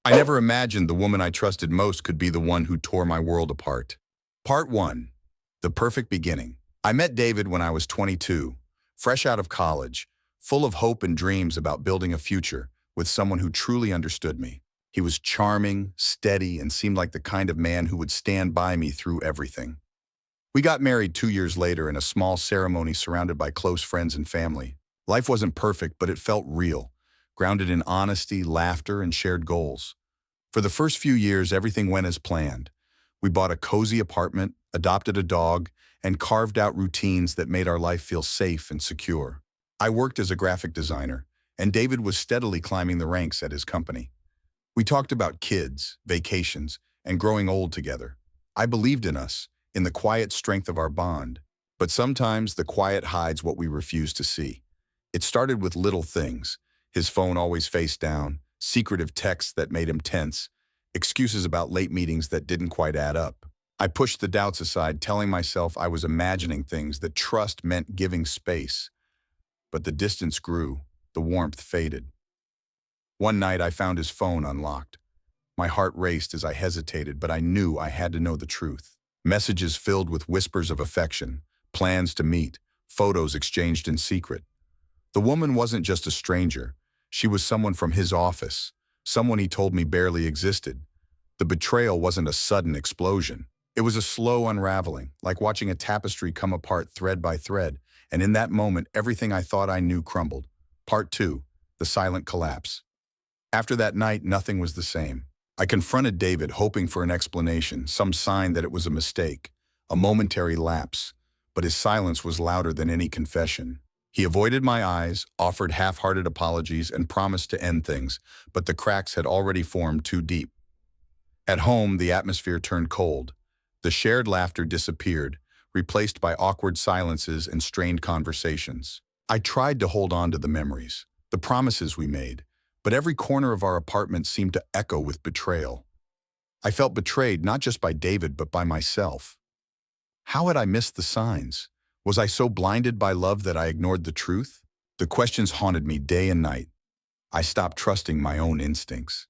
I never imagined the woman I trusted most could be the one who tore my world apart. Part 1. The Perfect Beginning. I met David when I was 22, fresh out of college, full of hope and dreams about building a future with someone who truly understood me. He was charming, steady, and seemed like the kind of man who would stand by me through everything. We got married 2 years later in a small ceremony surrounded by close friends and family. Life wasn't perfect, but it felt real, grounded in honesty, laughter, and shared goals. For the first few years, everything went as planned. We bought a cozy apartment, adopted a dog, and carved out routines that made our life feel safe and secure. I worked as a graphic designer, and David was steadily climbing the ranks at his company. We talked about kids, vacations, and growing old together. I believed in us, in the quiet strength of our bond. But sometimes the quiet hides what we refuse to see. It started with little things. His phone always face down, secretive texts that made him tense, excuses about late meetings that didn't quite add up. I pushed the doubts aside, telling myself I was imagining things, that trust meant giving space. But the distance grew, the warmth faded. One night I found his phone unlocked. My heart raced as I hesitated, but I knew I had to know the truth. Messages filled with whispers of affection, plans to meet, photos exchanged in secret. The woman wasn't just a stranger. She was someone from his office, someone he told me barely existed. The betrayal wasn't a sudden explosion. It was a slow unraveling, like watching a tapestry come apart thread by thread, and in that moment, everything I thought I knew crumbled. Part 2. The Silent Collapse. After that night, nothing was the same. I confronted David, hoping for an explanation, some sign that it was a mistake, a momentary lapse, but his silence was louder than any confession. He avoided my eyes, offered half-hearted apologies, and promised to end things, but the cracks had already formed too deep. At home, the atmosphere turned cold. The shared laughter disappeared, replaced by awkward silences and strained conversations. I tried to hold on to the memories, the promises we made, but every corner of our apartment seemed to echo with betrayal. I felt betrayed not just by David, but by myself. How had I missed the signs? Was I so blinded by love that I ignored the truth? The questions haunted me day and night. I stopped trusting my own instincts.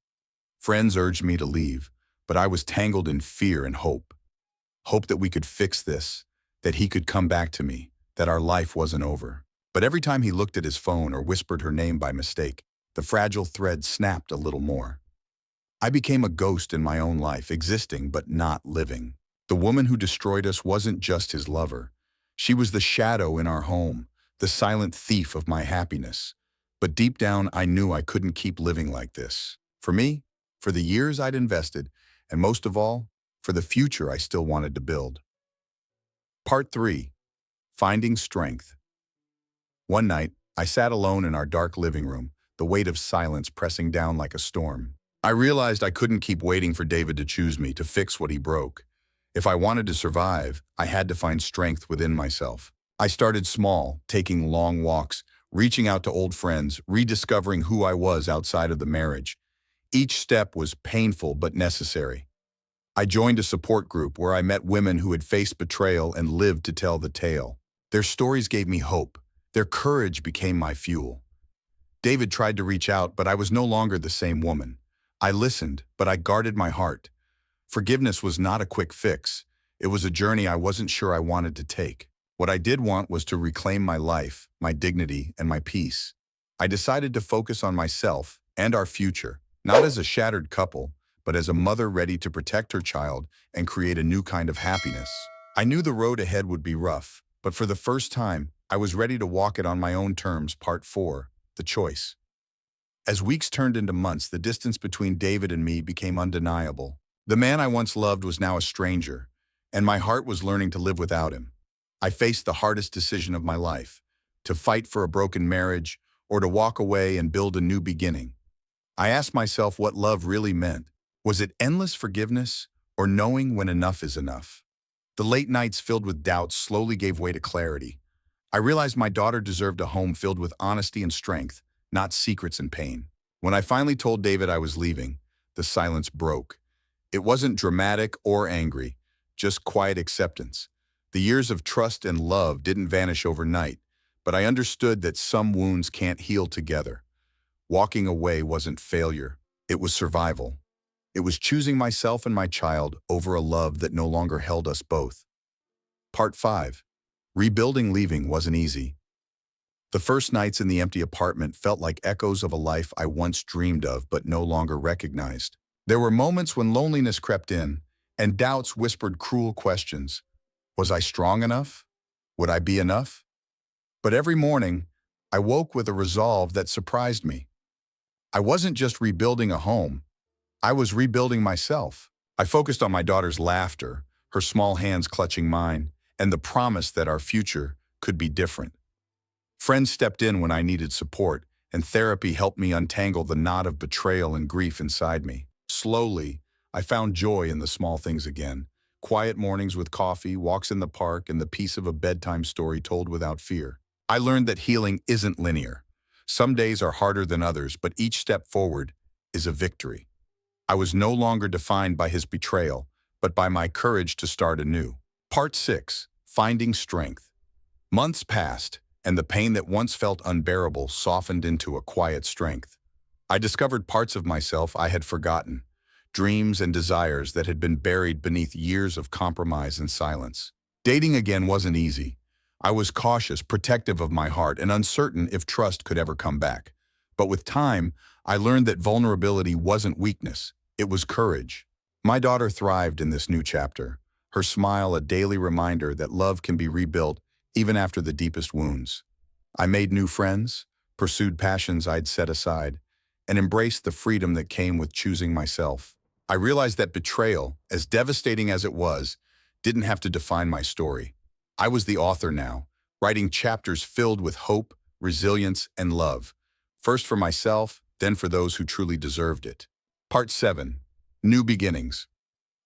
Friends urged me to leave, but I was tangled in fear and hope. Hope that we could fix this, that he could come back to me, that our life wasn't over. But every time he looked at his phone or whispered her name by mistake, the fragile thread snapped a little more. I became a ghost in my own life, existing but not living. The woman who destroyed us wasn't just his lover. She was the shadow in our home, the silent thief of my happiness. But deep down, I knew I couldn't keep living like this. For me, for the years I'd invested, and most of all, for the future I still wanted to build. Part 3. Finding Strength. One night, I sat alone in our dark living room, the weight of silence pressing down like a storm. I realized I couldn't keep waiting for David to choose me, to fix what he broke. If I wanted to survive, I had to find strength within myself. I started small, taking long walks, reaching out to old friends, rediscovering who I was outside of the marriage. Each step was painful but necessary. I joined a support group where I met women who had faced betrayal and lived to tell the tale. Their stories gave me hope. Their courage became my fuel. David tried to reach out, but I was no longer the same woman. I listened, but I guarded my heart. Forgiveness was not a quick fix. It was a journey I wasn't sure I wanted to take. What I did want was to reclaim my life, my dignity, and my peace. I decided to focus on myself and our future, not as a shattered couple, but as a mother ready to protect her child and create a new kind of happiness. I knew the road ahead would be rough, but for the first time, I was ready to walk it on my own terms. Part 4. The Choice. As weeks turned into months, the distance between David and me became undeniable. The man I once loved was now a stranger, and my heart was learning to live without him. I faced the hardest decision of my life, to fight for a broken marriage or to walk away and build a new beginning. I asked myself what love really meant. Was it endless forgiveness or knowing when enough is enough? The late nights filled with doubts slowly gave way to clarity. I realized my daughter deserved a home filled with honesty and strength, not secrets and pain. When I finally told David I was leaving, the silence broke. It wasn't dramatic or angry, just quiet acceptance. The years of trust and love didn't vanish overnight, but I understood that some wounds can't heal together. Walking away wasn't failure, it was survival. It was choosing myself and my child over a love that no longer held us both. Part 5. Rebuilding leaving wasn't easy. The first nights in the empty apartment felt like echoes of a life I once dreamed of but no longer recognized. There were moments when loneliness crept in, and doubts whispered cruel questions. Was I strong enough? Would I be enough? But every morning, I woke with a resolve that surprised me. I wasn't just rebuilding a home. I was rebuilding myself. I focused on my daughter's laughter, her small hands clutching mine, and the promise that our future could be different. Friends stepped in when I needed support, and therapy helped me untangle the knot of betrayal and grief inside me. Slowly, I found joy in the small things again. Quiet mornings with coffee, walks in the park, and the peace of a bedtime story told without fear. I learned that healing isn't linear. Some days are harder than others, but each step forward is a victory. I was no longer defined by his betrayal, but by my courage to start anew. Part 6. Finding Strength. Months passed, and the pain that once felt unbearable softened into a quiet strength. I discovered parts of myself I had forgotten, dreams and desires that had been buried beneath years of compromise and silence. Dating again wasn't easy. I was cautious, protective of my heart, and uncertain if trust could ever come back. But with time, I learned that vulnerability wasn't weakness, it was courage. My daughter thrived in this new chapter, her smile a daily reminder that love can be rebuilt even after the deepest wounds. I made new friends, pursued passions I'd set aside, and embraced the freedom that came with choosing myself. I realized that betrayal, as devastating as it was, didn't have to define my story. I was the author now, writing chapters filled with hope, resilience, and love, first for myself, then for those who truly deserved it. Part 7. New Beginnings.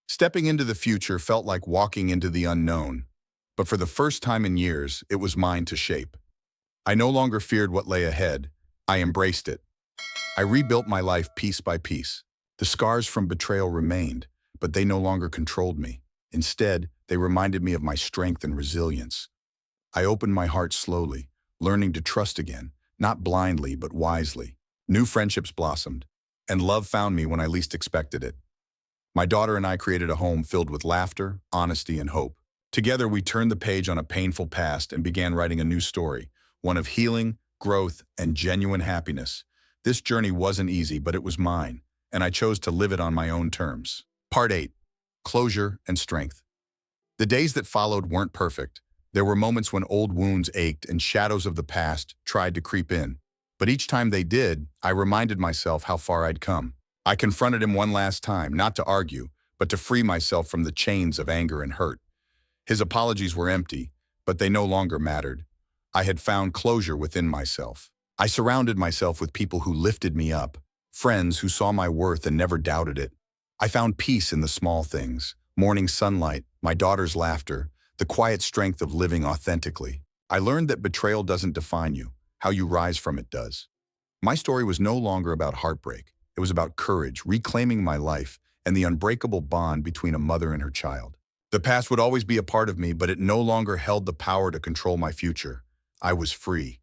Stepping into the future felt like walking into the unknown, but for the first time in years, it was mine to shape. I no longer feared what lay ahead. I embraced it. I rebuilt my life piece by piece. The scars from betrayal remained, but they no longer controlled me. Instead, they reminded me of my strength and resilience. I opened my heart slowly, learning to trust again, not blindly but wisely. New friendships blossomed, and love found me when I least expected it. My daughter and I created a home filled with laughter, honesty, and hope. Together, we turned the page on a painful past and began writing a new story, one of healing, growth, and genuine happiness. This journey wasn't easy, but it was mine, and I chose to live it on my own terms. Part 8. Closure and Strength. The days that followed weren't perfect. There were moments when old wounds ached and shadows of the past tried to creep in. But each time they did, I reminded myself how far I'd come. I confronted him one last time, not to argue, but to free myself from the chains of anger and hurt. His apologies were empty, but they no longer mattered. I had found closure within myself. I surrounded myself with people who lifted me up, friends who saw my worth and never doubted it. I found peace in the small things, morning sunlight, my daughter's laughter, the quiet strength of living authentically. I learned that betrayal doesn't define you, how you rise from it does. My story was no longer about heartbreak. It was about courage, reclaiming my life, and the unbreakable bond between a mother and her child. The past would always be a part of me, but it no longer held the power to control my future. I was free.